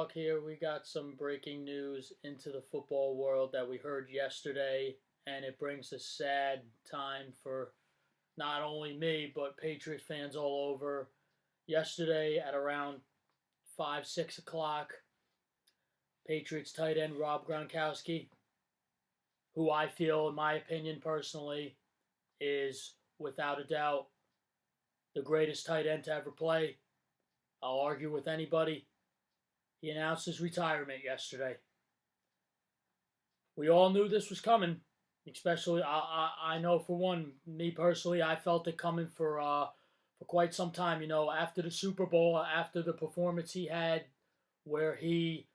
talk here. We got some breaking news into the football world that we heard yesterday, and it brings a sad time for not only me, but Patriots fans all over. Yesterday at around 5, 6 o'clock, Patriots tight end Rob Gronkowski, who I feel, in my opinion personally, is without a doubt the greatest tight end to ever play. I'll argue with anybody. He announced his retirement yesterday. We all knew this was coming, especially I know for one, me personally, I felt it coming for quite some time. You know, after the Super Bowl, after the performance he had, where he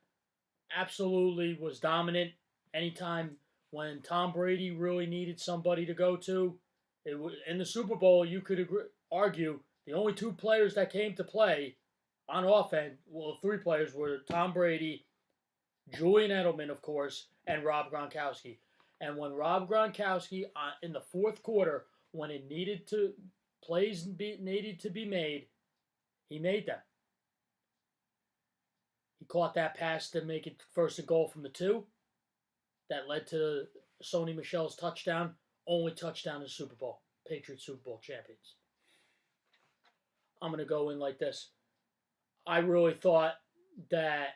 absolutely was dominant. Anytime when Tom Brady really needed somebody to go to, in the Super Bowl, you could argue the only two players that came to play on offense, well, three players were Tom Brady, Julian Edelman, of course, and Rob Gronkowski. And when Rob Gronkowski, in the fourth quarter, when it needed to, needed to be made, he made them. He caught that pass to make it first and goal from the 2. That led to Sony Michel's touchdown. Only touchdown in the Super Bowl. Patriots Super Bowl champions. I'm going to go in like this. I really thought that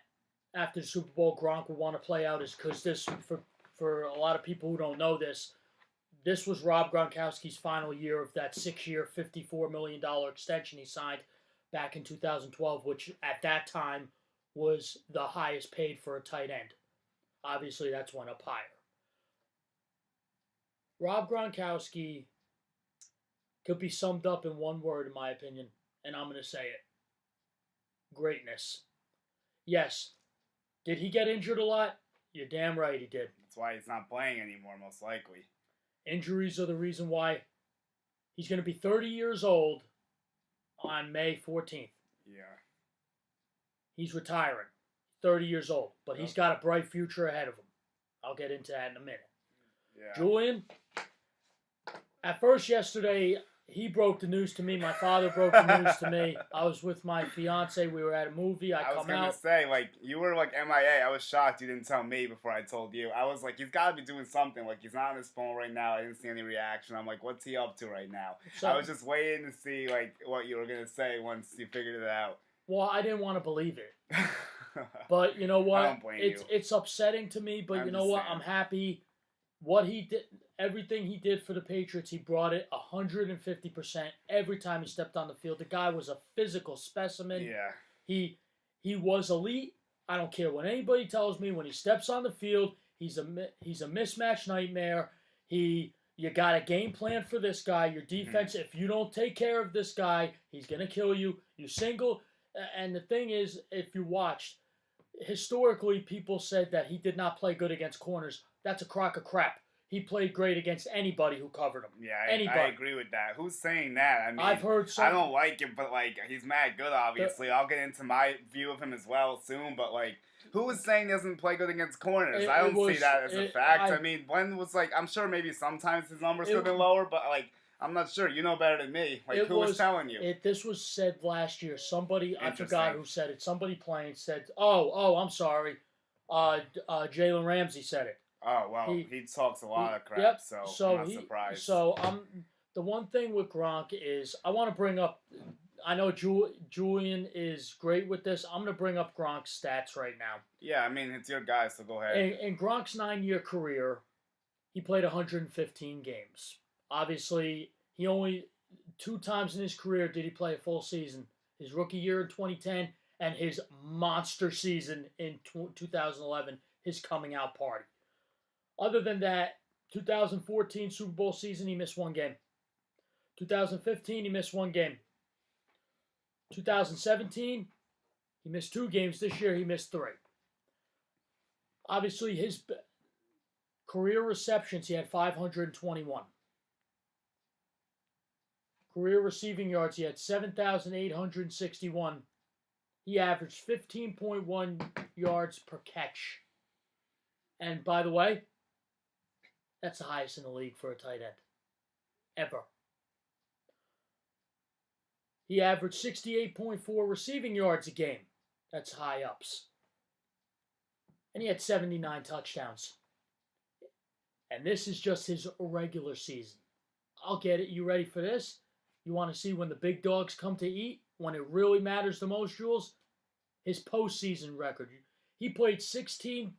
after the Super Bowl, Gronk would want to play out, is because this, for a lot of people who don't know this was Rob Gronkowski's final year of that 6-year, $54 million extension he signed back in 2012, which at that time was the highest paid for a tight end. Obviously, that's went up higher. Rob Gronkowski could be summed up in one word, in my opinion, and I'm going to say it. Greatness. Yes. Did he get injured a lot? You're damn right he did. That's why he's not playing anymore, most likely. Injuries are the reason why. He's going to be 30 years old on May 14th. Yeah. He's retiring. 30 years old. But he's got a bright future ahead of him. I'll get into that in a minute. Yeah. Julian, at first yesterday, he broke the news to me. My father broke the news to me. I was with my fiance. We were at a movie. I was going to say, you were MIA. I was shocked you didn't tell me before I told you. I was like, he's got to be doing something. He's not on his phone right now. I didn't see any reaction. I'm like, what's he up to right now? So, I was just waiting to see, what you were going to say once you figured it out. Well, I didn't want to believe it. But you know what? I don't blame you. It's upsetting to me, but you know what? I'm happy. What he did, everything he did for the Patriots, he brought it 150% every time he stepped on the field. The guy was a physical specimen. Yeah. He was elite. I don't care what anybody tells me. When he steps on the field, he's a mismatch nightmare. You got a game plan for this guy. Your defense, if you don't take care of this guy, he's gonna kill you. You single, and the thing is, if you watched, historically, people said that he did not play good against corners. That's a crock of crap. He played great against anybody who covered him. Yeah, I agree with that. Who's saying that? I mean, I've heard some. I don't like him, but he's mad good. Obviously, I'll get into my view of him as well soon. But who was saying he doesn't play good against corners? I don't see that as a fact. I mean, when was I'm sure maybe sometimes his numbers could have been lower, but I'm not sure. You know better than me. Who was telling you? This was said last year. Somebody, I forgot who said it. Somebody playing said, "Oh, I'm sorry." Jalen Ramsey said it. Oh, well, he talks a lot of crap, so I'm not surprised. So the one thing with Gronk is I want to bring up, I know Julian is great with this. I'm going to bring up Gronk's stats right now. Yeah, I mean, it's your guy, so go ahead. In Gronk's 9-year career, he played 115 games. Obviously, he only 2 times in his career did he play a full season. His rookie year in 2010 and his monster season in 2011, his coming out party. Other than that, 2014 Super Bowl season, he missed 1 game. 2015, he missed 1 game. 2017, he missed 2 games. This year, he missed 3. Obviously, his career receptions, he had 521. Career receiving yards, he had 7,861. He averaged 15.1 yards per catch. And by the way, that's the highest in the league for a tight end. Ever. He averaged 68.4 receiving yards a game. That's high ups. and he had 79 touchdowns. And this is just his regular season. I'll get it. You ready for this? You want to see when the big dogs come to eat? When it really matters the most, Jules? His postseason record. He played 16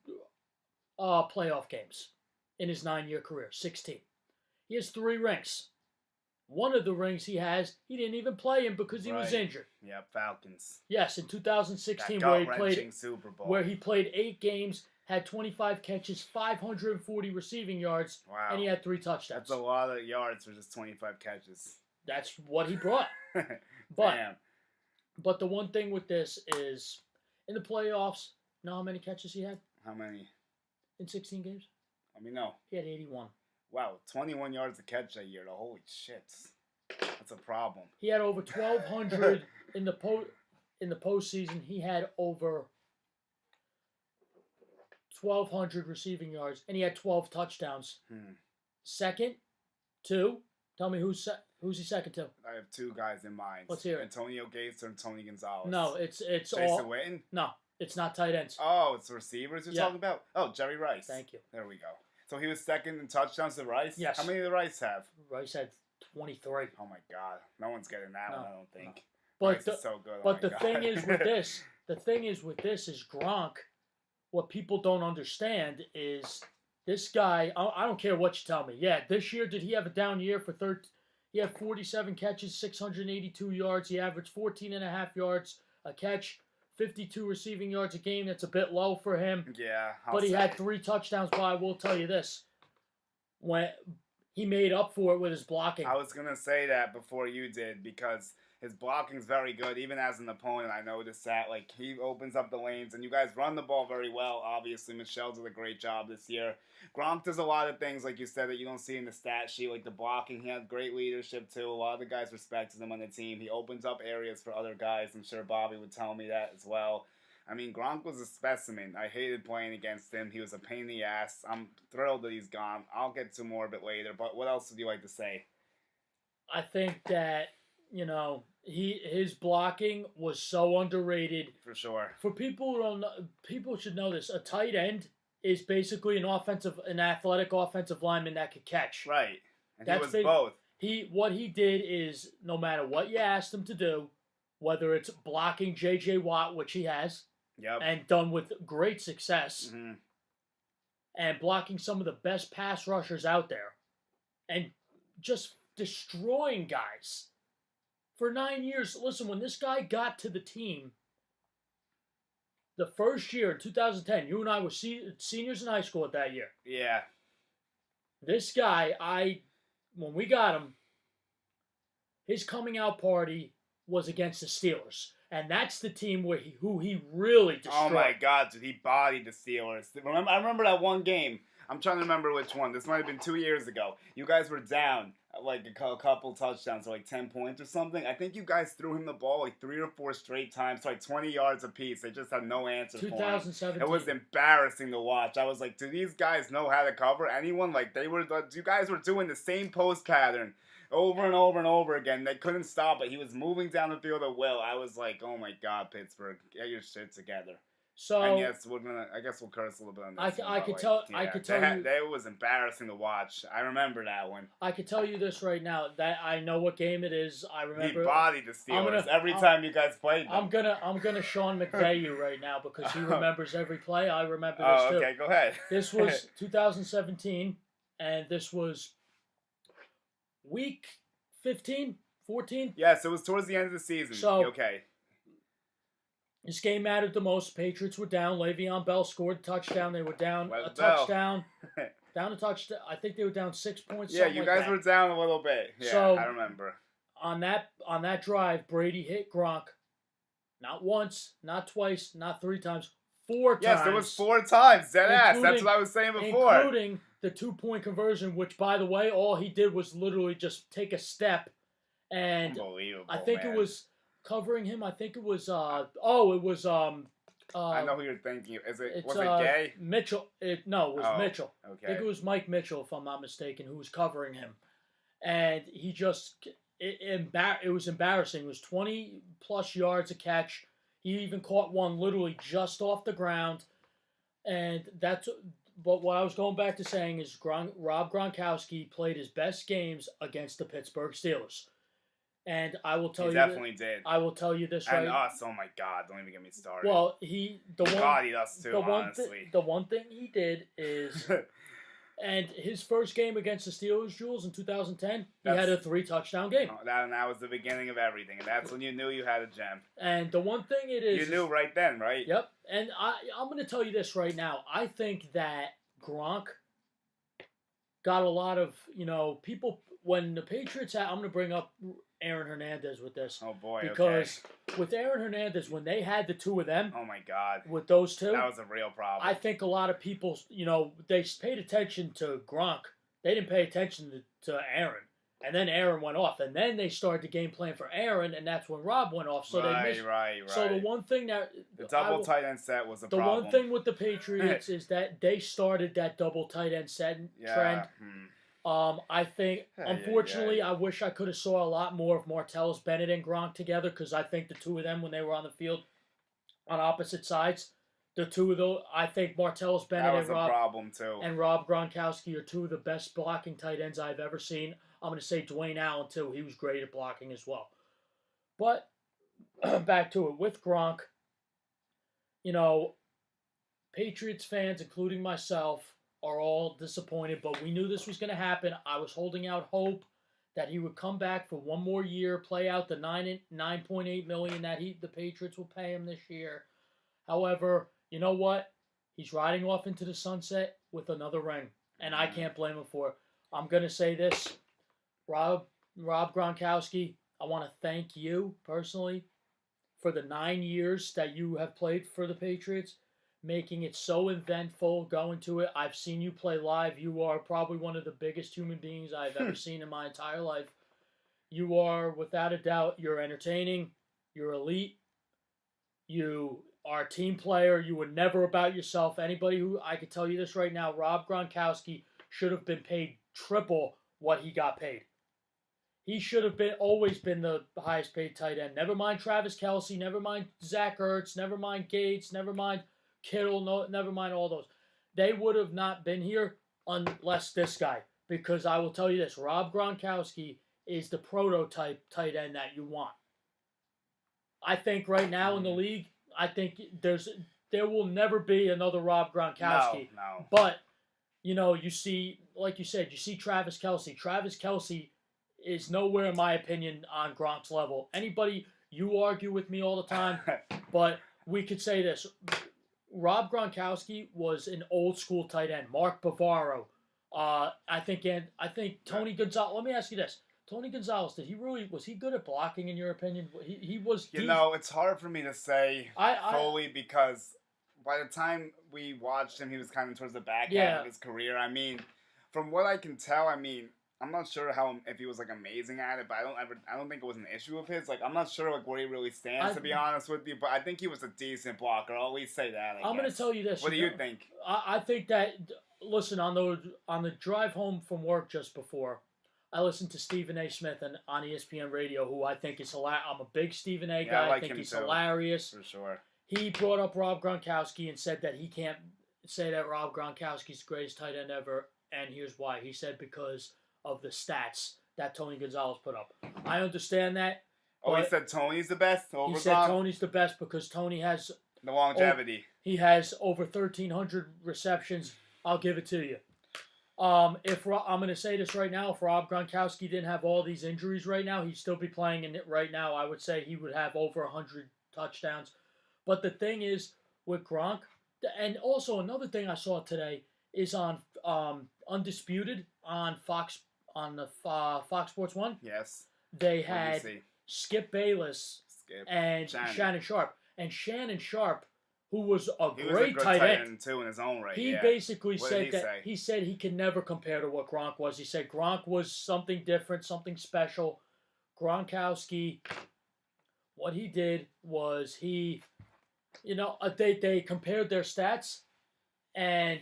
playoff games in his 9-year career. 16. He has 3 rings. One of the rings he has, he didn't even play in because he was injured. Yeah, Falcons. Yes, in 2016, Super Bowl. where he played 8 games, had 25 catches, 540 receiving yards, and he had 3 touchdowns. That's a lot of yards for just 25 catches. That's what he brought. But the one thing with this is, in the playoffs, you know how many catches he had? How many? In 16 games? Let me know. He had 81. Wow, 21 yards a catch that year. Holy shit. That's a problem. He had over 1,200 in the postseason. He had over 1,200 receiving yards, and he had 12 touchdowns. Second, 2. Tell me who's he second to? I have 2 guys in mind. Let's hear it. Antonio Gates or Tony Gonzalez. No, it's Jason Witten? No, it's not tight ends. Oh, it's receivers you're talking about? Oh, Jerry Rice. Thank you. There we go. So he was second in touchdowns to Rice? Yes. How many did Rice have? Rice had 23. Oh my God. No one's getting that one, I don't think. No. Rice is so good. But the thing is with this is Gronk, what people don't understand is this guy, I don't care what you tell me. Yeah, this year, did he have a down year for he had 47 catches, 682 yards. He averaged 14.5 yards a catch, 52 receiving yards a game. That's a bit low for him. Yeah. But he had 3 touchdowns. But I will tell you this. When he made up for it with his blocking. I was going to say that before you did because his blocking is very good. Even as an opponent, I noticed that. Like, he opens up the lanes, and you guys run the ball very well. Obviously, Michelle did a great job this year. Gronk does a lot of things, like you said, that you don't see in the stat sheet, like the blocking. He had great leadership, too. A lot of the guys respected him on the team. He opens up areas for other guys. I'm sure Bobby would tell me that as well. I mean, Gronk was a specimen. I hated playing against him. He was a pain in the ass. I'm thrilled that he's gone. I'll get to more of it later, but what else would you like to say? I think that, his blocking was so underrated. For sure. For people who don't know, people should know this. A tight end is basically an athletic offensive lineman that could catch. Right. And he was both. What he did is, no matter what you asked him to do, whether it's blocking J.J. Watt, which he has, and done with great success, and blocking some of the best pass rushers out there, and just destroying guys. For 9 years, listen, when this guy got to the team, the first year in 2010, you and I were seniors in high school at that year. Yeah. This guy, when we got him, his coming out party was against the Steelers. And that's the team who he really destroyed. Oh my God, dude, he bodied the Steelers. I remember that one game. I'm trying to remember which one. This might have been 2 years ago. You guys were down like a couple touchdowns, so like 10 points or something. I think you guys threw him the ball like 3 or 4 straight times, so like 20 yards apiece. They just had no answer for him. 2017. It was embarrassing to watch. I was like, do these guys know how to cover anyone? Like, you guys were doing the same post pattern over and over and over again. They couldn't stop it. He was moving down the field at will. I was like, oh my God, Pittsburgh, get your shit together. So, and yes, I guess we'll curse a little bit on this. I could tell you. It was embarrassing to watch. I remember that one. I could tell you this right now. That I know what game it is. I remember. He bodied the Steelers every time you guys played them. I'm gonna Sean McVay you right now because he remembers every play. I remember this too. Okay, go ahead. This was 2017, and this was week 15, 14. Yes, it was towards the end of the season. So, okay. This game mattered the most. Patriots were down. Le'Veon Bell scored a touchdown. They were down a touchdown. Down a touchdown. I think they were down 6 points. Yeah, you guys were down a little bit. Yeah, so, I remember. On that drive, Brady hit Gronk. Not once, not twice, not 3 times. 4 times. Yes, there was 4 times. Dead ass. That's what I was saying before. Including the 2-point conversion, which, by the way, all he did was literally just take a step. And unbelievable, I think it was covering him. I think it was I know who you're thinking. Was it Gay? Mitchell. No, it was Mitchell. Okay. I think it was Mike Mitchell, if I'm not mistaken, who was covering him. And he just it was embarrassing. It was 20+ yards a catch. He even caught one literally just off the ground. And that's but what I was going back to saying is Rob Gronkowski played his best games against the Pittsburgh Steelers. And I will tell he you, definitely did. I will tell you this and right. us, oh my God! Don't even get me started. Well, he us too. Honestly, the one thing he did is, and his first game against the Steelers, Jules, in 2010, he had a 3-touchdown game. That was the beginning of everything, and that's when you knew you had a gem. And the one thing it is, you knew right then, right? Yep. And I'm going to tell you this right now. I think that Gronk got a lot of people when the Patriots had. I'm going to bring up Aaron Hernandez with this. Oh boy! Because with Aaron Hernandez, when they had the two of them, oh my God, with those two, that was a real problem. I think a lot of people, they paid attention to Gronk. They didn't pay attention to Aaron, and then Aaron went off, and then they started the game plan for Aaron, and that's when Rob went off. So they missed. Right. So the one thing that the double tight end set was a problem. The one thing with the Patriots is that they started that double tight end set trend. I think, unfortunately, I wish I could have saw a lot more of Martellus Bennett and Gronk together because I think the two of them, when they were on the field on opposite sides, the two of those, I think Martellus Bennett and Rob Gronkowski are two of the best blocking tight ends I've ever seen. I'm going to say Dwayne Allen, too. He was great at blocking as well. But back to it. With Gronk, Patriots fans, including myself, are all disappointed, but we knew this was going to happen. I was holding out hope that he would come back for one more year, play out the $9.8 million that the Patriots will pay him this year. However, you know what? He's riding off into the sunset with another ring, and I can't blame him for it. I'm going to say this, Rob Gronkowski, I want to thank you personally for the 9 years that you have played for the Patriots, making it so eventful, going to it. I've seen you play live. You are probably one of the biggest human beings I've ever seen in my entire life. You are, without a doubt, you're entertaining. You're elite. You are a team player. You were never about yourself. Anybody who, I could tell you this right now, Rob Gronkowski should have been paid triple what he got paid. He should have always been the highest paid tight end. Never mind Travis Kelce. Never mind Zach Ertz. Never mind Gates. Never mind Kittle, no, never mind all those. They would have not been here unless this guy. Because I will tell you this, Rob Gronkowski is the prototype tight end that you want. I think right now in the league, I think there will never be another Rob Gronkowski. No. But, you see, like you said, you see Travis Kelce. Travis Kelce is nowhere, in my opinion, on Gronk's level. Anybody, you argue with me all the time, but we could say this. Rob Gronkowski was an old school tight end. Mark Bavaro. I think Tony Gonzalez. Let me ask you this: Tony Gonzalez, was he good at blocking in your opinion? He was. It's hard for me to say fully because by the time we watched him, he was kind of towards the back end of his career. I mean, from what I can tell, I'm not sure if he was amazing at it, but I don't think it was an issue of his. I'm not sure where he really stands, to be honest with you. But I think he was a decent blocker. I'll at least say that. I'm going to tell you this. What do you think? I think that listen on the drive home from work just before, I listened to Stephen A. Smith on ESPN Radio, who I think is hilarious. I'm a big Stephen A. guy. I think he's hilarious for sure. He brought up Rob Gronkowski and said that he can't say that Rob Gronkowski's the greatest tight end ever, and here's why. He said because of the stats that Tony Gonzalez put up. I understand that. Oh, he said Tony's the best over He said Tony's the best because Tony has the longevity. He has over 1,300 receptions. I'll give it to you. I'm going to say this right now. If Rob Gronkowski didn't have all these injuries right now, he'd still be playing in it right now. I would say he would have over 100 touchdowns. But the thing is, with Gronk, and also another thing I saw today is on Undisputed on Fox Sports 1. Yes. They had Skip Bayless and Shannon Sharp. And Shannon Sharp, who was a great tight end too in his own right. He basically said that he said he can never compare to what Gronk was. He said Gronk was something different, something special. Gronkowski, what he did was they compared their stats, and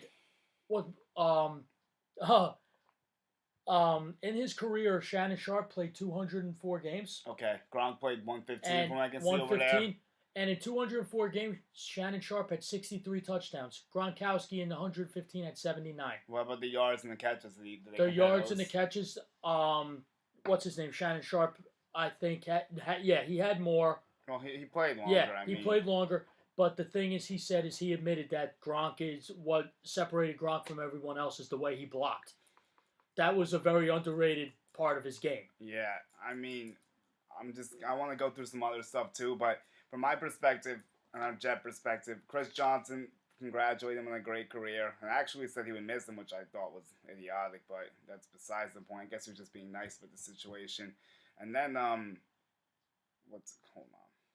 in his career, Shannon Sharp played 204 games. Okay, Gronk played 115 from what I can see over there. And in 204 games, Shannon Sharp had 63 touchdowns. Gronkowski in the 115 had 79. What about the yards and the catches? The yards and the catches, what's his name? Shannon Sharp, I think, he had more. Well, he played longer. Yeah, he played longer. But the thing is, he admitted that Gronk is what separated Gronk from everyone else is the way he blocked. That was a very underrated part of his game. Yeah, I mean, I want to go through some other stuff too, but from my perspective, and our Jet perspective, Chris Johnson, congratulate him on a great career. And actually said he would miss him, which I thought was idiotic, but that's besides the point. I guess he was just being nice with the situation. And then, hold on.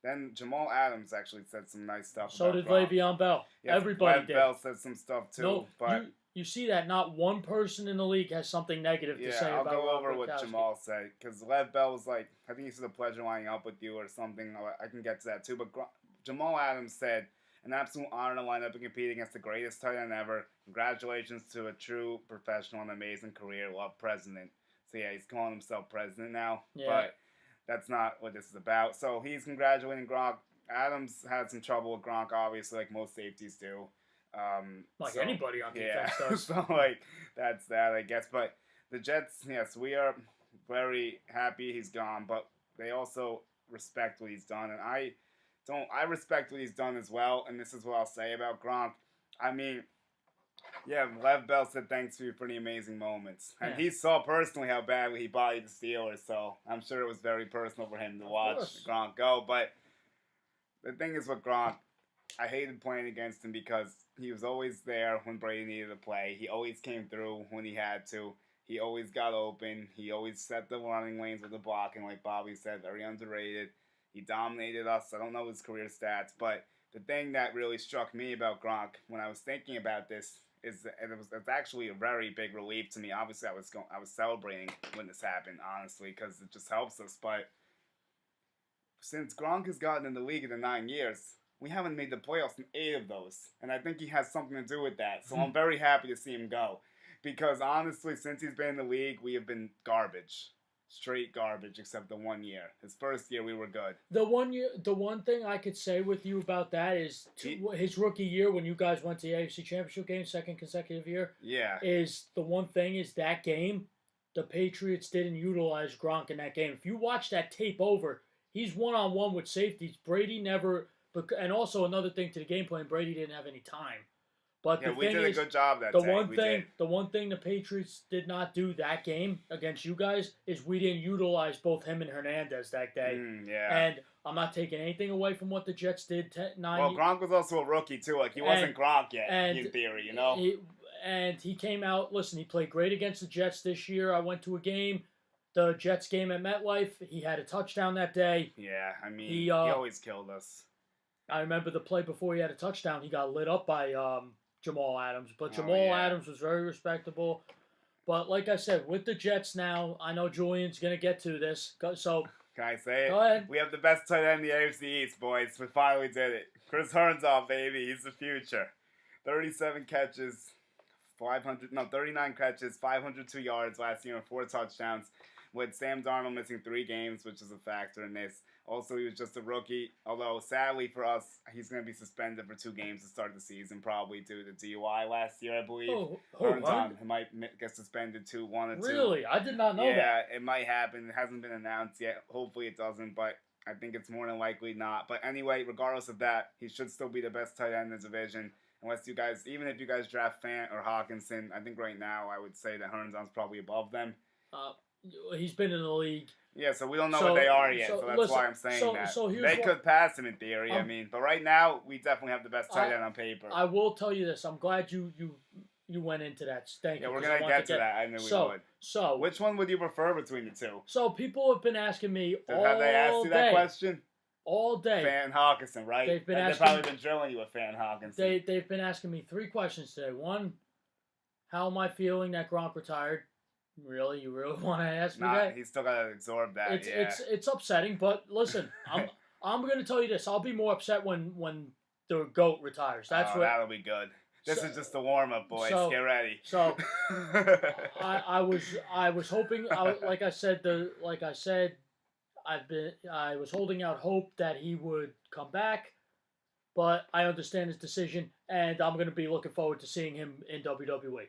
Then Jamal Adams actually said some nice stuff. So did Le'Veon Bell. Yes, everybody did. Bell said some stuff too. No, but you see that not one person in the league has something negative to say I'll about go over Gronkowski. what Jamal said, because Lev Bell was like, I think he said a pleasure lining up with you or something. I can get to that too. But Jamal Adams said, an absolute honor to line up and compete against the greatest tight end ever. Congratulations to a true professional and amazing career. Love, President. So yeah, he's calling himself President now. Yeah. But that's not what this is about. So he's congratulating Gronk. Adams had some trouble with Gronk, obviously, like most safeties do. Anybody on defense does. So, that's that, I guess. But the Jets, yes, we are very happy he's gone, but they also respect what he's done. And I respect what he's done as well, and this is what I'll say about Gronk. I mean, yeah, Lev Bell said thanks for the amazing moments. And he saw personally how badly he bodied the Steelers, so I'm sure it was very personal for him to watch Gronk go. But the thing is with Gronk, I hated playing against him because he was always there when Brady needed to play. He always came through when he had to. He always got open. He always set the running lanes with the blocking, like Bobby said, very underrated. He dominated us. I don't know his career stats, but the thing that really struck me about Gronk when I was thinking about this is that it's actually a very big relief to me. Obviously, I was celebrating when this happened, honestly, because it just helps us. But since Gronk has gotten in the league in the 9 years, we haven't made the playoffs in 8 of those, and I think he has something to do with that. So I'm very happy to see him go, because honestly, since he's been in the league, we have been garbage. Straight garbage, except the 1 year. His first year, we were good. The one thing I could say with you about that is his rookie year when you guys went to the AFC Championship game, second consecutive year. Yeah. Is the one thing is that game, the Patriots didn't utilize Gronk in that game. If you watch that tape over, he's one-on-one with safeties. Brady never, and also another thing to the game plan, Brady didn't have any time. But yeah, we did a good job that day. The one thing the Patriots did not do that game against you guys is we didn't utilize both him and Hernandez that day. Yeah. And I'm not taking anything away from what the Jets did. Well, Gronk was also a rookie too. Like he wasn't Gronk yet, in theory, you know. He came out. Listen, he played great against the Jets this year. I went to a game, the Jets game at MetLife. He had a touchdown that day. Yeah, I mean, he always killed us. I remember the play before he had a touchdown. He got lit up by Jamal Adams, but Jamal Adams was very respectable. But like I said, with the Jets now, I know Julian's gonna get to this. So can I say it? Go ahead. We have the best tight end in the AFC East, boys. We finally did it. Chris Herndon, baby, he's the future. 39 catches, 502 yards last year and 4 touchdowns. With Sam Darnold missing 3 games, which is a factor in this. Also, he was just a rookie. Although, sadly for us, he's going to be suspended for 2 games to start the season, probably due to DUI last year, I believe. He might get suspended 1 or 2. Really? I did not know that. Yeah, it might happen. It hasn't been announced yet. Hopefully it doesn't, but I think it's more than likely not. But anyway, regardless of that, he should still be the best tight end in the division. Unless you guys, even if you guys draft Fant or Hawkinson, I think right now I would say that Herndon's probably above them. He's been in the league. Yeah, so we don't know what they are yet, so that's why I'm saying that. They could pass him in theory, I mean. But right now, we definitely have the best tight end on paper. I will tell you this. I'm glad you went into that. Thank you. Yeah, we're going to get to that. I knew we would. So, which one would you prefer between the two? So, people have been asking me all day. Have they asked you that question? All day. Fan Hawkinson, right? They've probably been drilling you with Fan Hawkinson. They've been asking me 3 questions today. One, how am I feeling that Gronk retired? Really? You really want to ask me that? He's still got to absorb that. It's upsetting, but listen, I'm going to tell you this. I'll be more upset when the GOAT retires. That'll be good. This is just a warm up, boys. Get ready. So I was hoping. Like I said, I was holding out hope that he would come back, but I understand his decision, and I'm going to be looking forward to seeing him in WWE.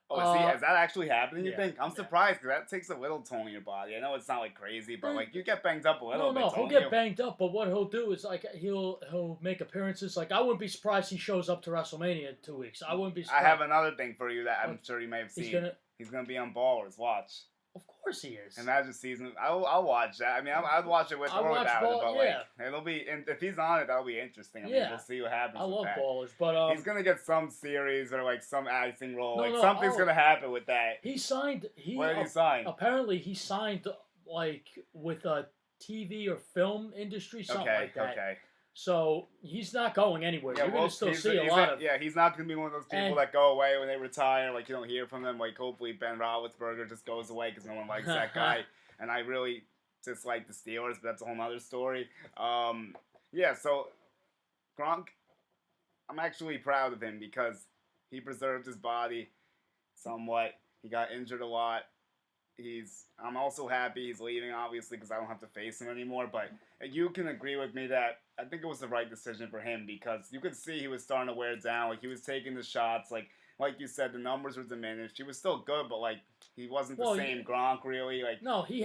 Oh, see, is that actually happening, you yeah, think? I'm surprised, because that takes a little toll on your body. I know it's not, like, crazy, but, like, you get banged up a little bit, he'll get banged up, but what he'll do is, like, he'll make appearances. Like, I wouldn't be surprised he shows up to WrestleMania in 2 weeks. I wouldn't be surprised. I have another thing for you that I'm sure you may have seen. He's gonna be on Ballers. Watch. Of course he is. Imagine season. I'll watch that. I mean, I'd watch it with or without it, but like it'll be. If he's on it, that'll be interesting. I mean, we'll see what happens. I love Ballers, but he's gonna get some series or like some acting role. Something's gonna happen with that. He signed. What did he sign? Apparently, he signed like with a TV or film industry, something like that. Okay. So he's not going anywhere. You're going to still see a lot of. Yeah, he's not going to be one of those people that go away when they retire. Like, you don't hear from them. Like, hopefully Ben Roethlisberger just goes away because no one likes that guy. And I really dislike the Steelers, but that's a whole other story. Yeah, so Gronk, I'm actually proud of him because he preserved his body somewhat. He got injured a lot. I'm also happy he's leaving, obviously, because I don't have to face him anymore. But you can agree with me that I think it was the right decision for him because you could see he was starting to wear down. Like, he was taking the shots. Like you said, the numbers were diminished. He was still good, but, like, he wasn't the same Gronk, really. Like, no, he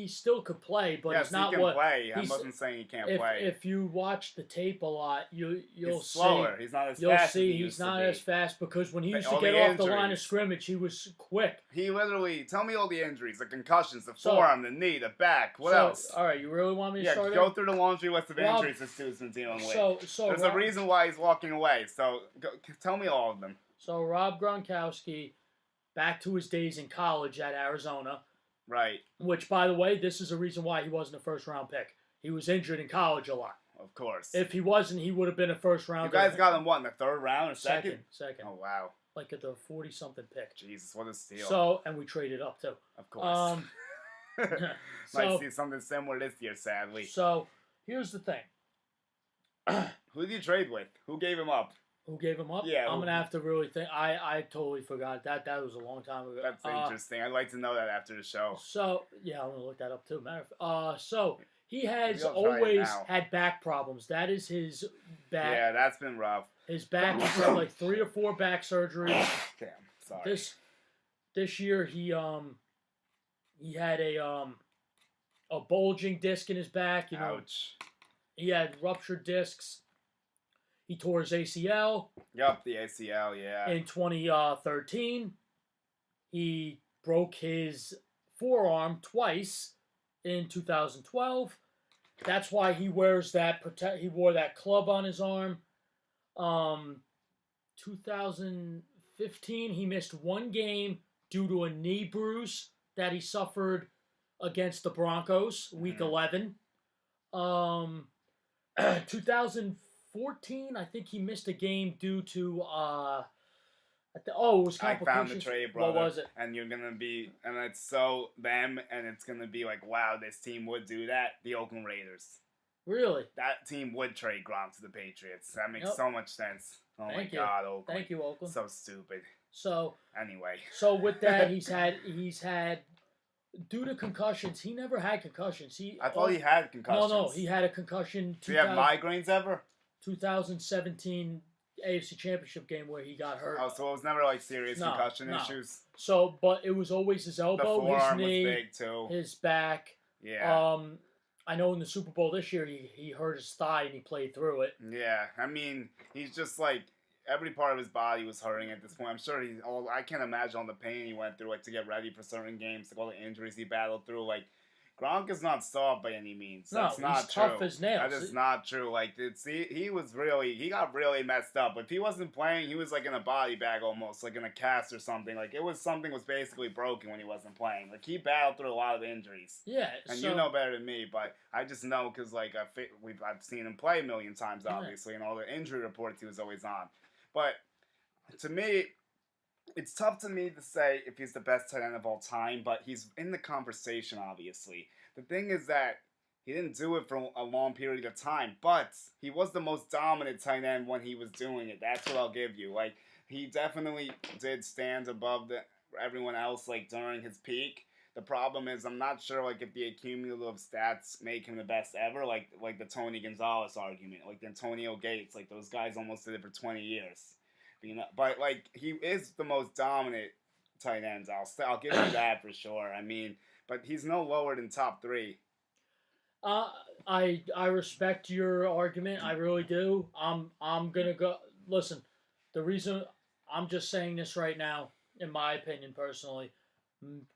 still could play, but yes, it's not he can play. I wasn't saying he can't play. If you watch the tape a lot, you'll he's see slower. He's not as fast. He's not as fast because when he used to get off the line of scrimmage, he was quick. He literally tell me all the injuries, the concussions, the forearm, the knee, the back. What else? All right, you really want me to start? Go through the laundry list of injuries this dude's been dealing with. There's a reason why he's walking away. So tell me all of them. So Rob Gronkowski, back to his days in college at Arizona. Right. Which, by the way, this is a reason why he wasn't a first-round pick. He was injured in college a lot. Of course. If he wasn't, he would have been a first-round. You guys got him, what, in the third round or second? Second. Oh, wow. Like at the 40-something pick. Jesus, what a steal. So, and we traded up, too. Of course. Might see something similar this year, sadly. So, here's the thing. Who did you trade with? Who gave him up? Who gave him up? Yeah. I'm going to have to really think. I totally forgot. That was a long time ago. That's interesting. I'd like to know that after the show. So, yeah, I'm going to look that up too. So, he has always had back problems. That is his back. Yeah, that's been rough. His back, he's had like 3 or 4 back surgeries. Damn, sorry. This year, he had a bulging disc in his back. Ouch. He had ruptured discs. He tore his ACL. Yup, the ACL, yeah. In 2013, he broke his forearm twice in 2012. That's why he wears that. He wore that club on his arm. 2015, he missed 1 game due to a knee bruise that he suffered against the Broncos, Week 11. 2014, I think he missed a game due to it was complications. I found the trade, brother. What was it? And you're gonna be, and it's so them, and it's gonna be like, wow, this team would do that. The Oakland Raiders. Really? That team would trade Gronk to the Patriots. That makes so much sense. Oh my God, Oakland. Thank you, Oakland. So stupid. So anyway. So with that, he's had due to concussions. He never had concussions. I thought he had concussions. No, he had a concussion. Do you have migraines ever? 2017 AFC Championship game where he got hurt. Oh, so it was never like serious concussion issues. So, but it was always his elbow, the forearm his knee, was big too. His back. Yeah. I know in the Super Bowl this year he hurt his thigh and he played through it. Yeah, I mean he's just like every part of his body was hurting at this point. I'm sure I can't imagine all the pain he went through like to get ready for certain games, like all the injuries he battled through. Like Gronk is not soft by any means. That's not he's true. Tough as nails. That is not true. Like he got really messed up. If he wasn't playing, he was like in a body bag almost, like in a cast or something. Like something was basically broken when he wasn't playing. Like he battled through a lot of injuries. Yeah, and you know better than me, but I just know because like I've seen him play a million times, obviously, and all the injury reports he was always on. But to me, it's tough to me to say if he's the best tight end of all time, but he's in the conversation, obviously. The thing is that he didn't do it for a long period of time, but he was the most dominant tight end when he was doing it. That's what I'll give you. Like, he definitely did stand above everyone else, like, during his peak. the problem is I'm not sure like if the cumulative stats make him the best ever, like the Tony Gonzalez argument, like the Antonio Gates, like those guys almost did it for 20 years. But like he is the most dominant tight ends. I'll give you that for sure. I mean, but he's no lower than top 3. I respect your argument. I really do. I'm gonna go. Listen, the reason I'm just saying this right now, in my opinion, personally,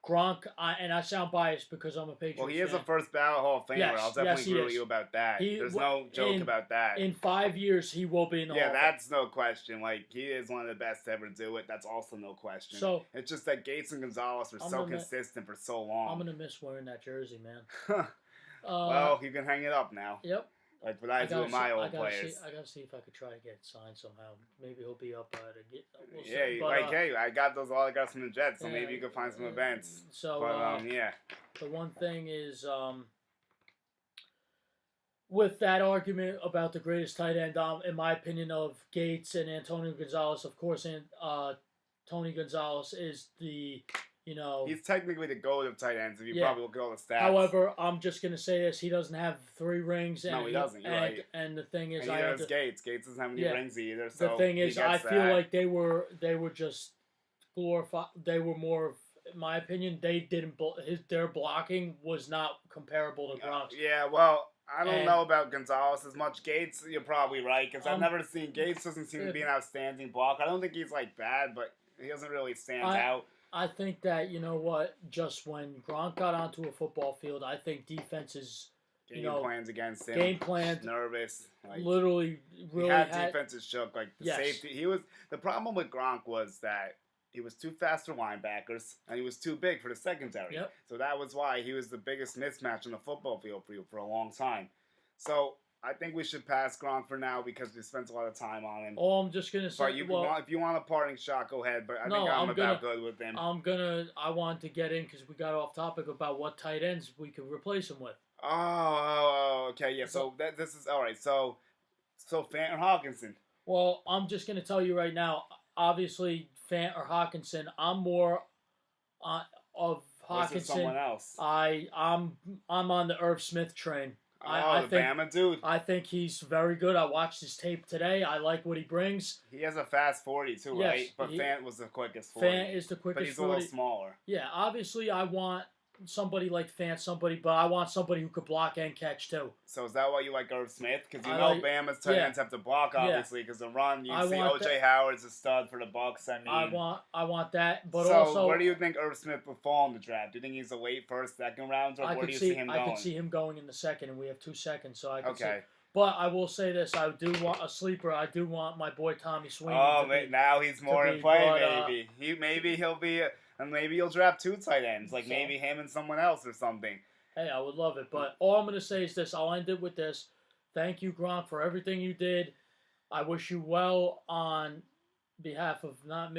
Gronk. And I sound biased because I'm a Patriots fan. Well, he is a first ballot Hall of Famer. Yes, I'll definitely agree with you about that. There's no joke about that. In 5 years, he will be in the Hall of Fame. Yeah, that's no question. Like, he is one of the best to ever do it. That's also no question. So it's just that Gates and Gonzalez were so consistent for so long. I'm gonna miss wearing that jersey, man. Well, you can hang it up now. Yep. Like what I do with my old players. I gotta see if I could try to get it signed somehow. Maybe he'll be up we'll yeah, but, hey, I got those autographs from the Jets, so maybe you can find some events. So, but, yeah. The one thing is, with that argument about the greatest tight end, in my opinion, of Gates and Antonio Gonzalez, of course, and Tony Gonzalez is the. He's technically the GOAT of tight ends if you probably look at all the stats. However, I'm just gonna say this: he doesn't have 3 rings. And no, he doesn't. You're right. And the thing is, neither does Gates. Gates doesn't have any rings either. So the thing is, I feel like they were just glorified. They were more, in my opinion, they didn't. Their blocking was not comparable to Gronk's. Yeah, well. I don't know about Gonzalez as much. Gates, you're probably right, because I've never seen Gates doesn't seem to be an outstanding blocker. I don't think he's like bad, but he doesn't really stand out. I think that, you know what, just when Gronk got onto a football field, I think defenses, game plans against him. Game plans. Nervous. Like, really he had defenses shook. Like, the safety. The problem with Gronk was that he was too fast for linebackers, and he was too big for the secondary. Yep. So that was why he was the biggest mismatch on the football field for a long time. So I think we should pass Gronk for now because we spent a lot of time on him. Oh, I'm just gonna say. But if you want a parting shot, go ahead. But I think I'm about good with him. I want to get in because we got off topic about what tight ends we could replace him with. Oh, okay, yeah. So this is all right. So Fant or Hawkinson. Well, I'm just gonna tell you right now. Obviously, Fant or Hawkinson. I'm more of Hawkinson. Someone else. I'm on the Irv Smith train. I think, Bama dude. I think he's very good. I watched his tape today. I like what he brings. He has a fast 40 too, right? But Fant was the quickest 40. Fant is the quickest 40. But he's a little smaller. Yeah, obviously I want somebody like Fant, but I want somebody who could block and catch too. So is that why you like Irv Smith? Because Bama's tight ends have to block, obviously, because the run. You see O.J. Howard's a stud for the Bucs. I mean, I want that, but so also. Where do you think Irv Smith would fall in the draft? Do you think he's a late first, second round, or where do you see him going? I could see him going in the second, and we have 2 seconds, so I could see. Okay. But I will say this: I do want a sleeper. I do want my boy Tommy Sweeney. Oh, now he's more in play. Maybe he'll be. And maybe you'll draft 2 tight ends, like maybe him and someone else or something. Hey, I would love it. But all I'm going to say is this. I'll end it with this. Thank you, Gronk, for everything you did. I wish you well on behalf of not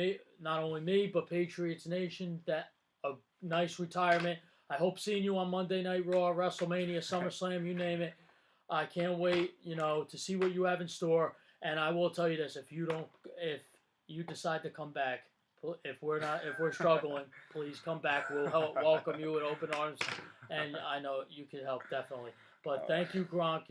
only me, but Patriots Nation. That a nice retirement. I hope seeing you on Monday Night Raw, WrestleMania, SummerSlam, you name it. I can't wait, to see what you have in store. And I will tell you this: if you decide to come back. If we're struggling, please come back. We'll welcome you with open arms, and I know you can help definitely. But thank you, Gronk.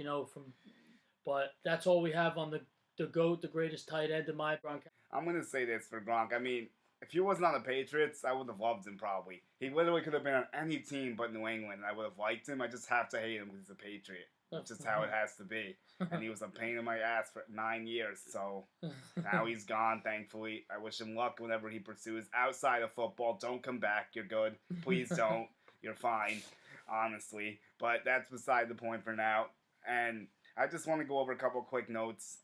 But that's all we have on the GOAT, the greatest tight end in my Gronk. I'm gonna say this for Gronk. I mean, if he wasn't on the Patriots, I would have loved him probably. He literally could have been on any team but New England. I would have liked him. I just have to hate him because he's a Patriot. That's just how it has to be. And he was a pain in my ass for 9 years. So now he's gone, thankfully. I wish him luck whenever he pursues outside of football. Don't come back. You're good. Please don't. You're fine, honestly. But that's beside the point for now. And I just want to go over a couple quick notes.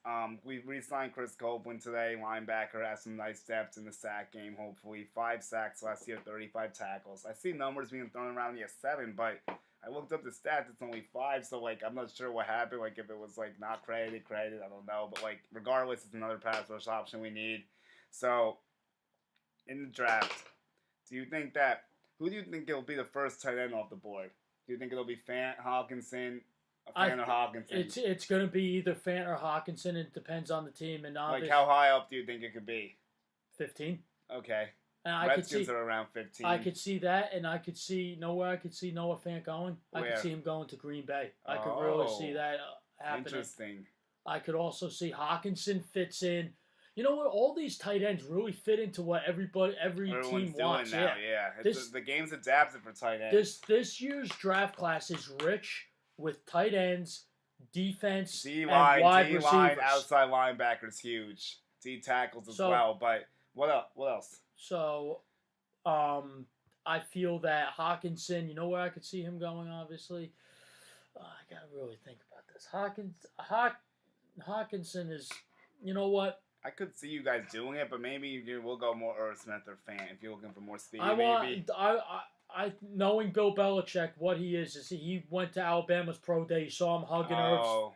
We re-signed Chris Copeland today. Linebacker has some nice steps in the sack game, hopefully. 5 sacks last year, 35 tackles. I see numbers being thrown around. He has 7, but I looked up the stats. It's only 5, so, I'm not sure what happened. If it was, not credited, I don't know. But, regardless, it's another pass rush option we need. So, in the draft, who do you think will be the first tight end off the board? Do you think it'll be Fant, Hawkinson, Fant or Hawkinson? It's going to be either Fant or Hawkinson. It depends on the team. And how high up do you think it could be? 15. Okay. And I could Redskins see are around 15. I could see that, and I could see where I could see Noah Fant going. I Where? could see him going to Green Bay. I could really see that happening. Interesting. I could also see Hawkinson fits in. You know what? All these tight ends really fit into what every team wants. Now, yeah. The game's adapted for tight ends. This year's draft class is rich with tight ends, defense, and wide receivers. Outside linebackers, huge. D tackles as well. But what else? So, I feel that Hawkinson. You know where I could see him going? Obviously, I gotta really think about this. Hawkinson is. You know what? I could see you guys doing it, but maybe you will go more Irv Smith or Fant if you're looking for more speed. I knowing Bill Belichick, what he is he went to Alabama's pro day. You saw him hugging Irv.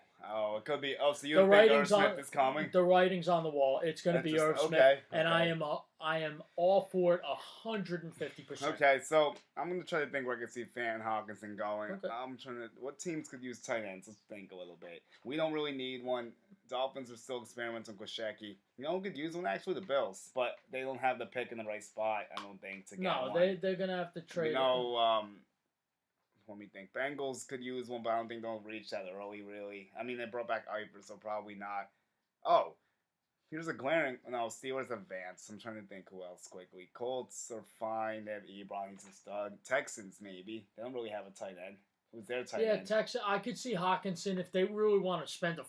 It could be. Oh, so you think Irv Smith is coming? The writing's on the wall. It's going to be Irv Smith, and I am all for it 150%. Okay, so I'm going to try to think where I could see Fant and Hawkinson going. Okay. I'm trying to. What teams could use tight ends? Let's think a little bit. We don't really need one. Dolphins are still experimenting with Kwashecki. You know who could use one? Actually, the Bills. But they don't have the pick in the right spot, I don't think, to get one. No, they're going to have to trade. Let me think. Bengals could use one, but I don't think they'll reach that early, really. I mean, they brought back Iver, so probably not. Oh, here's a glaring... No, Steelers advance. I'm trying to think who else quickly. Colts are fine. They have Ebron. He's a stud. Texans, maybe. They don't really have a tight end. Who's their tight end? Yeah, Texas. I could see Hawkinson if they really want to spend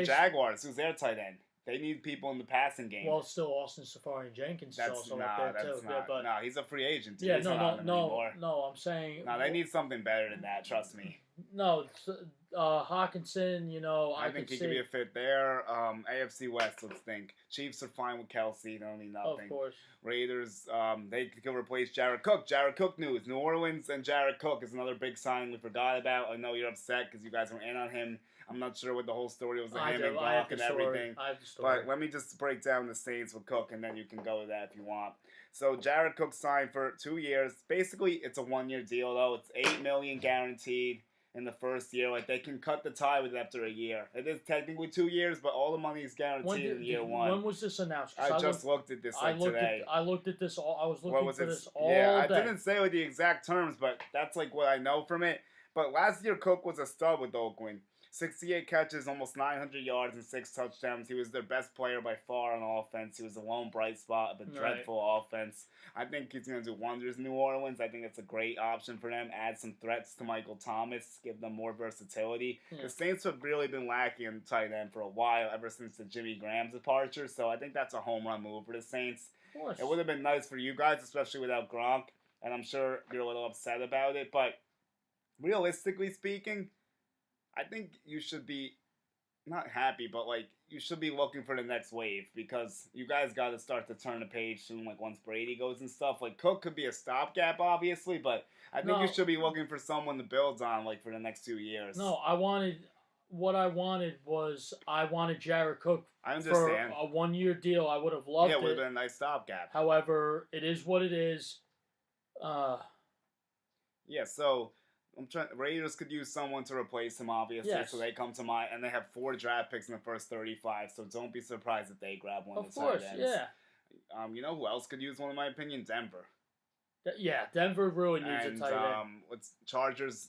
Jaguars. Who's their tight end? They need people in the passing game. Well, still Austin Safari and Jenkins is also up there too. No, he's a free agent. Yeah, no. I'm saying. No, they need something better than that. Trust me. No, Hawkinson. You know, I think he could be a fit there. AFC West. Let's think. Chiefs are fine with Kelsey. They don't need nothing. Of course. Raiders. They could replace Jared Cook. Jared Cook news. New Orleans and Jared Cook is another big sign we forgot about. I know you're upset because you guys were in on him. I'm not sure what the whole story was of him and Gronk and everything. But let me just break down the Saints with Cook, and then you can go with that if you want. So Jared Cook signed for 2 years. Basically, it's a 1-year deal, though. It's $8 million guaranteed in the first year. Like, they can cut the tie with it after a year. It is technically 2 years, but all the money is guaranteed in year one. When was this announced? I just looked at this today. I looked at this all. I was looking for this all day. I didn't say with the exact terms, but that's like what I know from it. But last year, Cook was a stud with Oakland. 68 catches, almost 900 yards, and 6 touchdowns. He was their best player by far on offense. He was the lone bright spot of a dreadful offense. I think he's going to do wonders in New Orleans. I think that's a great option for them. Add some threats to Michael Thomas. Give them more versatility. Yeah. The Saints have really been lacking in tight end for a while, ever since the Jimmy Graham's departure. So I think that's a home run move for the Saints. Of course. It would have been nice for you guys, especially without Gronk. And I'm sure you're a little upset about it. But realistically speaking, I think you should be not happy, but like you should be looking for the next wave because you guys got to start to turn the page soon. Like once Brady goes and stuff, like Cook could be a stopgap, obviously, but I think you should be looking for someone to build on, like for the next 2 years. No, I wanted Jared Cook. I understand. For a 1-year deal. I would have loved it. Yeah, it would have been a nice stopgap. However, it is what it is. Yeah, so. Raiders could use someone to replace him, obviously, so they come to mind, and they have 4 draft picks in the first 35, so don't be surprised if they grab one of the tight ends. Of course, yeah. You know who else could use one, in my opinion? Denver. Yeah, Denver really needs a tight end. Chargers,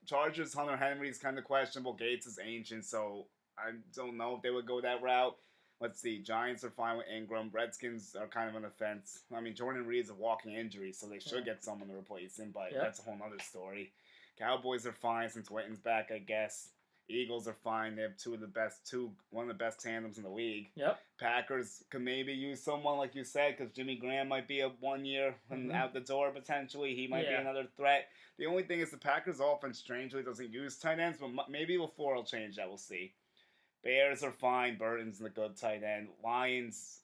Chargers, Hunter Henry's kind of questionable. Gates is ancient, so I don't know if they would go that route. Let's see. Giants are fine with Ingram. Redskins are kind of on the fence. I mean, Jordan Reed's a walking injury, so they should get someone to replace him, but that's a whole other story. Cowboys are fine since Witten's back, I guess. Eagles are fine. They have one of the best tandems in the league. Yep. Packers could maybe use someone, like you said, because Jimmy Graham might be a 1 year and out the door potentially. He might be another threat. The only thing is the Packers' offense strangely doesn't use tight ends, but maybe LaFleur will change that. We'll see. Bears are fine. Burton's a good tight end. Lions,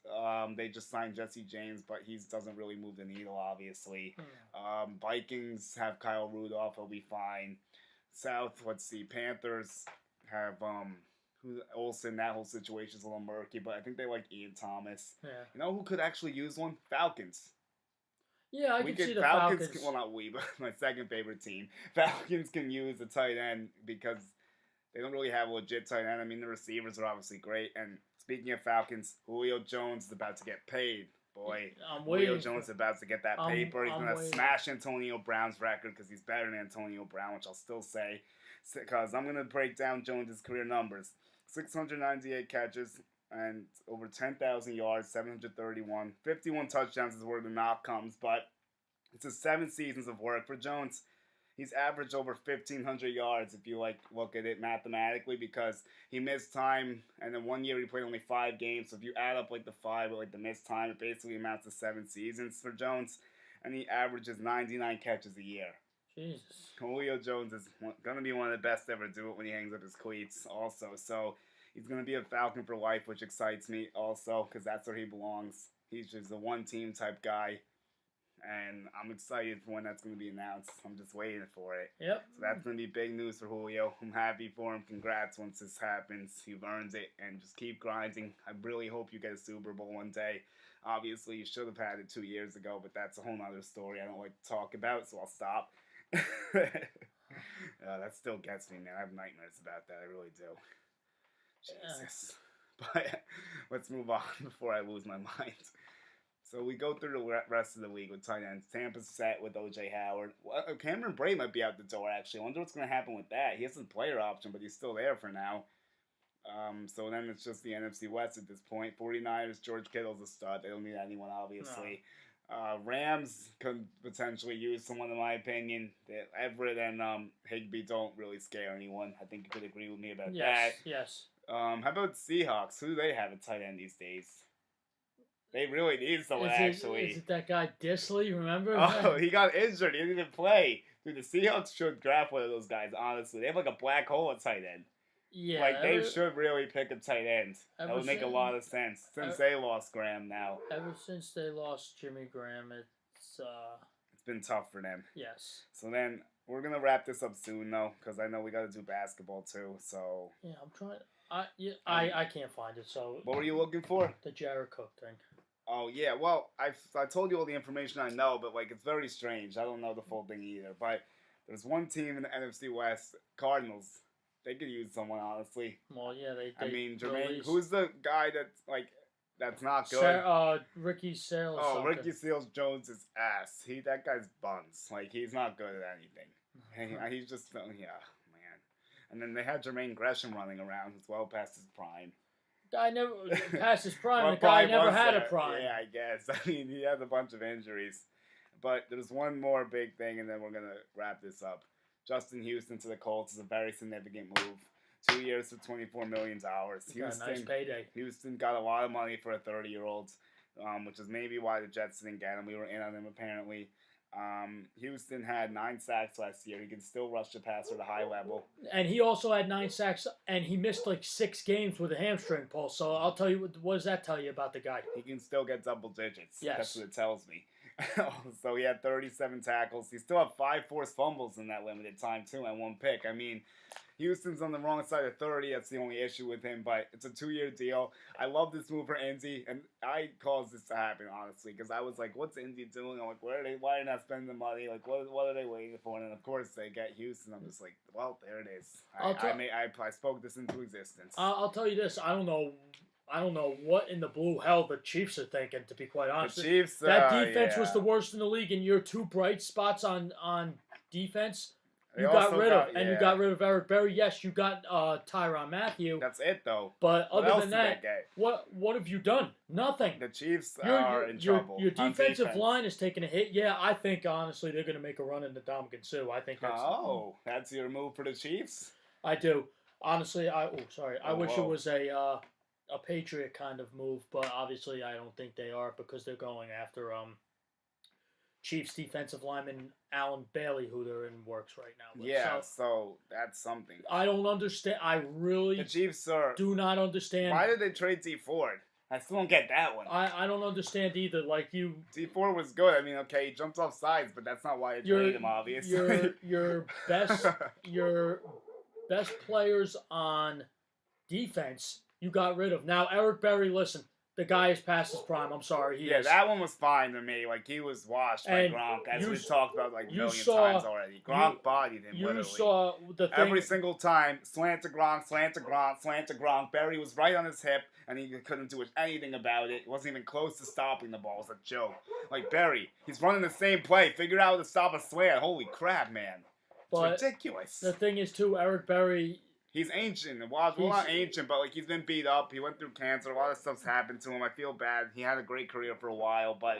they just signed Jesse James, but he doesn't really move the needle, obviously. Vikings have Kyle Rudolph. He'll be fine. South, let's see. Panthers have Olsen. That whole situation's a little murky, but I think they like Ian Thomas. Yeah. You know who could actually use one? Falcons. Yeah, I can see the Falcons. Well, not we, but my second favorite team. Falcons can use a tight end because they don't really have a legit tight end. I mean, the receivers are obviously great. And speaking of Falcons, Julio Jones is about to get paid. boy. I'm Julio waiting. Jones is about to get that paper. He's going to smash Antonio Brown's record because he's better than Antonio Brown, which I'll still say. Because I'm going to break down Jones's career numbers. 698 catches and over 10,000 yards, 731. 51 touchdowns is where the knock comes, but it's 7 seasons of work for Jones. He's averaged over 1,500 yards if you look at it mathematically because he missed time, and then 1 year he played only 5 games. So if you add up the 5 with the missed time, it basically amounts to 7 seasons for Jones, and he averages 99 catches a year. Jesus. Julio Jones is going to be one of the best to ever do it when he hangs up his cleats also. So he's going to be a Falcon for life, which excites me also because that's where he belongs. He's just a one-team type guy. And I'm excited for when that's going to be announced. I'm just waiting for it. Yep. So that's going to be big news for Julio. I'm happy for him. Congrats once this happens. He earns it. And just keep grinding. I really hope you get a Super Bowl one day. Obviously, you should have had it 2 years ago, but that's a whole other story I don't like to talk about, so I'll stop. That still gets me, man. I have nightmares about that. I really do. Jesus. But let's move on before I lose my mind. So we go through the rest of the league with tight ends. Tampa's set with O.J. Howard. Cameron Brate might be out the door, actually. I wonder what's going to happen with that. He has a player option, but he's still there for now. So then it's just the NFC West at this point. 49ers, George Kittle's a stud. They don't need anyone, obviously. No. Rams could potentially use someone, in my opinion. Everett and Higbee don't really scare anyone. I think you could agree with me about that. Yes. How about Seahawks? Who do they have at tight end these days? They really need someone, actually. Is it that guy Disley, remember? Oh, he got injured. He didn't even play. Dude, the Seahawks should draft one of those guys, honestly. They have a black hole at tight end. Yeah. They should really pick a tight end. That would make a lot of sense. Since they lost Graham now. Ever since they lost Jimmy Graham, it's been tough for them. Yes. So then, we're going to wrap this up soon, though, because I know we got to do basketball, too, so... Yeah, I'm trying... I can't find it, so... What were you looking for? The Jared Cook thing. Oh, yeah, well, I told you all the information I know, but, it's very strange. I don't know the full thing either, but there's one team in the NFC West, Cardinals. They could use someone, honestly. Well, yeah, they I mean, Jermaine, who's the guy that's not good? Ricky Sales. Oh, Ricky Seals Jones' ass. That guy's buns. He's not good at anything. He's just, yeah, man. And then they had Jermaine Gresham running around as well past his prime. Guy never past his prime. The guy never had a prime. Yeah, I guess. I mean, he has a bunch of injuries. But there's one more big thing, and then we're going to wrap this up. Justin Houston to the Colts is a very significant move. 2 years for $24 million. Houston, nice payday. Houston got a lot of money for a 30-year-old, which is maybe why the Jets didn't get him. We were in on him, apparently. Houston had 9 sacks last year. He can still rush the passer at a high level. And he also had 9 sacks, and he missed 6 games with a hamstring pull. So I'll tell you, what does that tell you about the guy? He can still get double digits. Yes. That's what it tells me. So he had 37 tackles. He still had 5 forced fumbles in that limited time, too, and 1 pick. I mean, Houston's on the wrong side of 30. That's the only issue with him, but it's a 2-year deal. I love this move for Indy, and I caused this to happen, honestly, because I was like, what's Indy doing? I'm like, why are they not spending the money? What are they waiting for? And, of course, they get Houston. I'm just like, well, there it is. I spoke this into existence. I'll tell you this. I don't know what in the blue hell the Chiefs are thinking, to be quite honest. The Chiefs, that defense was the worst in the league, and your 2 bright spots on defense, you got rid of Eric Berry. Yes, you got Tyrann Mathieu. That's it, though. But other than that, what have you done? Nothing. The Chiefs are in trouble. Your defensive line is taking a hit. Yeah, I think, honestly, they're going to make a run into Ndamukong Suh. I think that's... Oh, that's your move for the Chiefs? I do. Honestly, I wish it was a Patriot kind of move, but obviously I don't think they are because they're going after Chiefs defensive lineman Alan Bailey, who they're in works right now with. Yeah, so that's something. I don't understand. I really the Chiefs do not understand. Why did they trade D Ford? I still don't get that one. I don't understand either. D Ford was good. I mean, okay, he jumped off sides, but that's not why I traded him, obviously. Your best players on defense you got rid of. Now, Eric Berry, listen, the guy is past his prime. I'm sorry, he is. That one was fine to me. Like, he was washed by Gronk, as we've talked about like a million times already. Gronk bodied him, literally. You saw the thing. Every single time, slant to Gronk, slant to Gronk, slant to Gronk. Barry was right on his hip, and he couldn't do anything about it. He wasn't even close to stopping the ball. It was a joke. Like, Barry, he's running the same play. Figure out how to stop a slant. Holy crap, man. It's ridiculous. The thing is, too, Eric Berry... He's ancient. Well, not ancient, but like he's been beat up. He went through cancer. A lot of stuff's happened to him. I feel bad. He had a great career for a while, but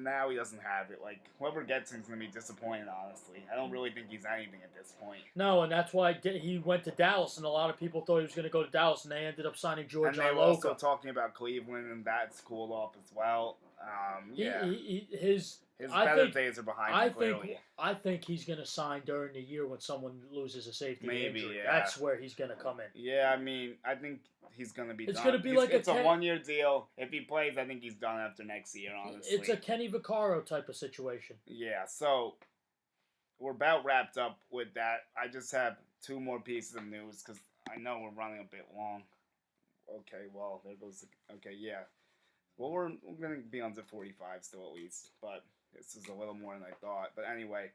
now he doesn't have it. Like, whoever gets him is gonna be disappointed. Honestly, I don't really think he's anything at this point. No, and that's why he went to Dallas, and a lot of people thought he was gonna go to Dallas, and they ended up signing George Iloka. And they were also talking about Cleveland, and that's cooled off as well. His better days are behind him, clearly. I think he's going to sign during the year when someone loses a safety injury. Yeah. That's where he's going to come in. Yeah, I mean, I think he's going to be done. It's going to be it's a one-year deal. If he plays, I think he's done after next year, honestly. It's a Kenny Vaccaro type of situation. Yeah, so we're about wrapped up with that. I just have two more pieces of news because I know we're running a bit long. Okay, well, there goes okay, yeah. Well, we're going to be on to 45 still at least, but this is a little more than I thought. But anyway,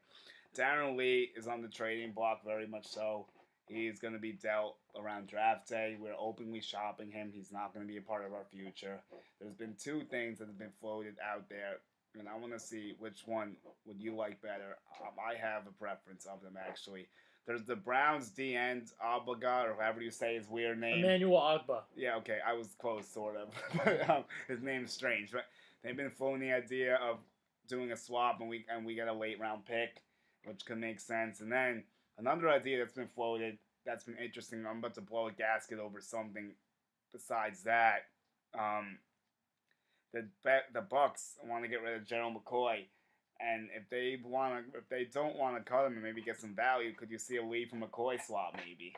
Darren Lee is on the trading block, very much so. He's going to be dealt around draft day. We're openly shopping him. He's not going to be a part of our future. There's been two things that have been floated out there, and I want to see which one would you like better. I have a preference of them, actually. There's the Browns D-end, Obaga, or however you say his weird name. Emmanuel Ogbah. Yeah, okay, I was close, sort of. But his name's strange. But they've been floating the idea of doing a swap, and we get a late-round pick, which could make sense. And then another idea that's been floated that's been interesting, I'm about to blow a gasket over something besides that. The Bucks want to get rid of Gerald McCoy. And if they don't want to cut him and maybe get some value, could you see a Lee from McCoy swap maybe?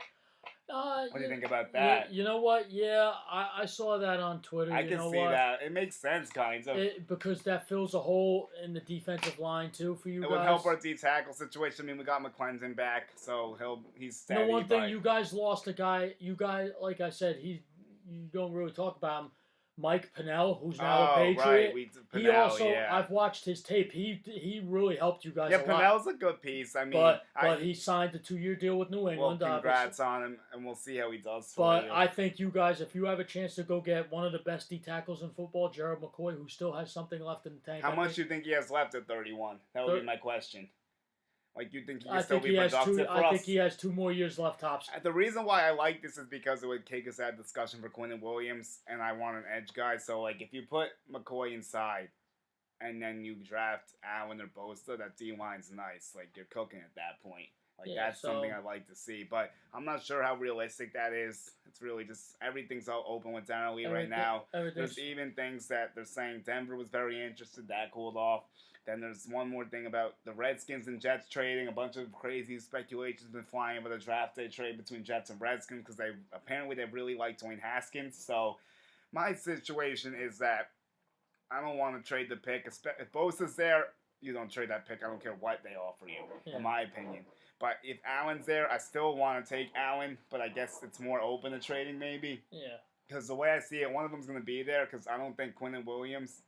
What do you think about that? You know what? Yeah, I saw that on Twitter. I can see that. It makes sense, kind of. Because that fills a hole in the defensive line, too, for you guys. It would help our D-tackle situation. I mean, we got McClendon back, so he's steady. One thing, you guys lost a guy. You guys, like I said, you don't really talk about him. Mike Pennell, who's now a Patriot. Right. He also, I've watched his tape. He really helped you guys a lot. Yeah, Pennell's a good piece. I mean, but he signed a 2-year deal with New England. Well, congrats on him, and we'll see how he does. But I think you guys, if you have a chance to go get one of the best D tackles in football, Gerald McCoy, who still has something left in the tank. How much do you think he has left at 31? That would be my question. Like, you think he can still be productive for us? I think he has 2 more years left, tops. The reason why I like this is because it would take us out discussion for Quinnen Williams, and I want an edge guy. So, like, if you put McCoy inside, and then you draft Allen or Bosa, that D-line's nice. Like, you're cooking at that point. Like, that's something I'd like to see. But I'm not sure how realistic that is. It's really just, everything's all open with Darren Lee right now. There's even things that they're saying Denver was very interested. That cooled off. Then there's one more thing about the Redskins and Jets trading. A bunch of crazy speculations been flying about a draft day trade between Jets and Redskins because they really like Dwayne Haskins. So my situation is that I don't want to trade the pick. If Bosa's there, you don't trade that pick. I don't care what they offer you, in my opinion. But if Allen's there, I still want to take Allen, but I guess it's more open to trading maybe. Yeah. Because the way I see it, one of them's going to be there because I don't think Quinnen Williams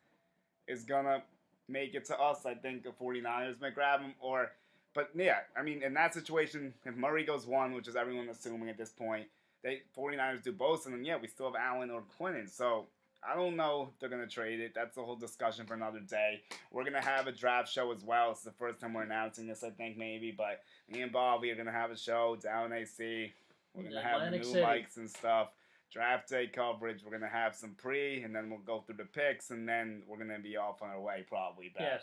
is going to make it to us. I think the 49ers might grab him. But yeah, I mean, in that situation, if Murray goes 1, which is everyone assuming at this point, 49ers do both, and then yeah, we still have Allen or Quinnen. So I don't know if they're going to trade it. That's a whole discussion for another day. We're going to have a draft show as well. It's the first time we're announcing this, I think, maybe. But me and Bobby are going to have a show down AC. We're going to have the new mics and stuff. Draft day coverage. We're going to have some and then we'll go through the picks, and then we're going to be off on our way probably back. Yes.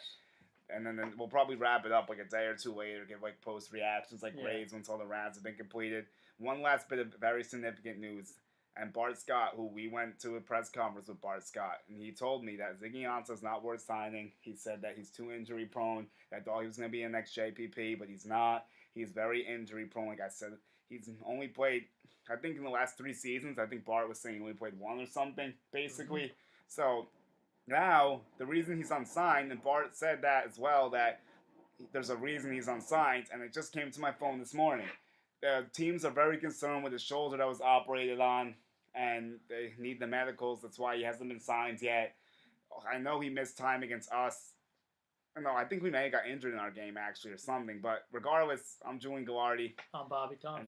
And then we'll probably wrap it up like a day or two later, give like post reactions, like grades once all the rounds have been completed. One last bit of very significant news. And Bart Scott, who we went to a press conference with Bart Scott, and he told me that Ziggy Ansah's not worth signing. He said that he's too injury prone. I thought he was going to be the next JPP, but he's not. He's very injury prone. Like I said, he's only played, I think in the last 3 seasons, I think Bart was saying he only played 1 or something, basically. Mm-hmm. So now, the reason he's unsigned, and Bart said that as well, that there's a reason he's unsigned, and it just came to my phone this morning. The teams are very concerned with the shoulder that was operated on. and they need the medicals. That's why he hasn't been signed yet. I know he missed time against us. No, I think we may have got injured in our game, actually, or something. But regardless, I'm Julian Gallardi. I'm Bobby Tom.